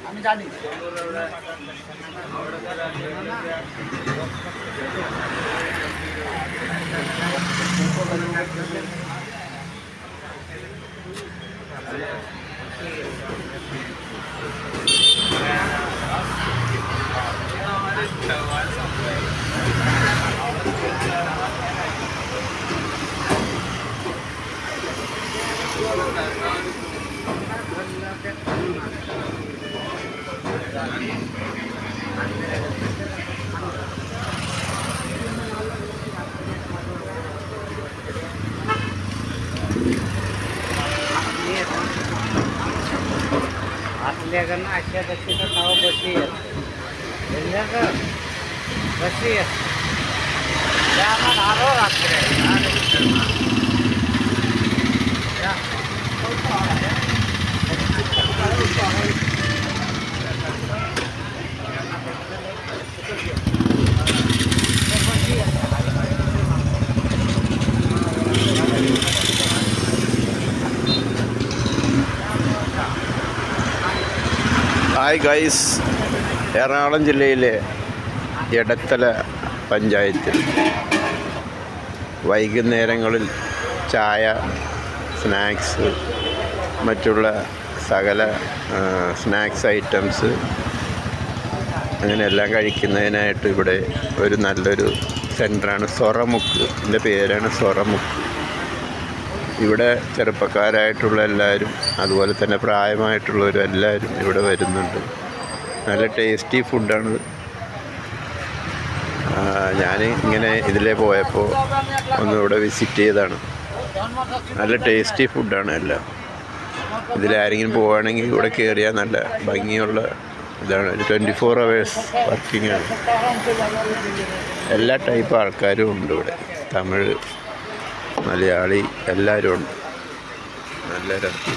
আমি জানি असल्या ना अशा दक्षिण नाव बसली आहेत बसली आहेत त्याला धारो ഹായ് ഗൈസ്, എറണാകുളം ജില്ലയിലെ എടത്തല പഞ്ചായത്തിൽ വൈകുന്നേരങ്ങളിൽ ചായ, സ്നാക്സ്, മറ്റുള്ള സകല സ്നാക്സ് ഐറ്റംസ് അങ്ങനെയെല്ലാം കഴിക്കുന്നതിനായിട്ട് ഇവിടെ ഒരു നല്ലൊരു സെൻ്ററാണ് സൊറമുക്ക്. ഇതിൻ്റെ പേരാണ് സൊറമുക്ക്. ഇവിടെ ചെറുപ്പക്കാരായിട്ടുള്ള എല്ലാവരും അതുപോലെ തന്നെ പ്രായമായിട്ടുള്ളവരും എല്ലാവരും ഇവിടെ വരുന്നുണ്ട്. നല്ല ടേസ്റ്റി ഫുഡാണ്. ഞാൻ ഇങ്ങനെ ഇതിലേ പോയപ്പോൾ ഒന്ന് ഇവിടെ വിസിറ്റ് ചെയ്തതാണ്. നല്ല ടേസ്റ്റി ഫുഡാണ് എല്ലാം. ഇതിലാരെങ്കിലും പോവുകയാണെങ്കിൽ ഇവിടെ കയറിയാൽ നല്ല ഭംഗിയുള്ള ഇതാണ്. ഒരു 24 hours വർക്കിംഗ് ആണ്. എല്ലാ ടൈപ്പ് ആൾക്കാരും ഉണ്ട് ഇവിടെ. തമിഴ്, മലയാളി എല്ലാവരും ഉണ്ട്. നല്ല രസം.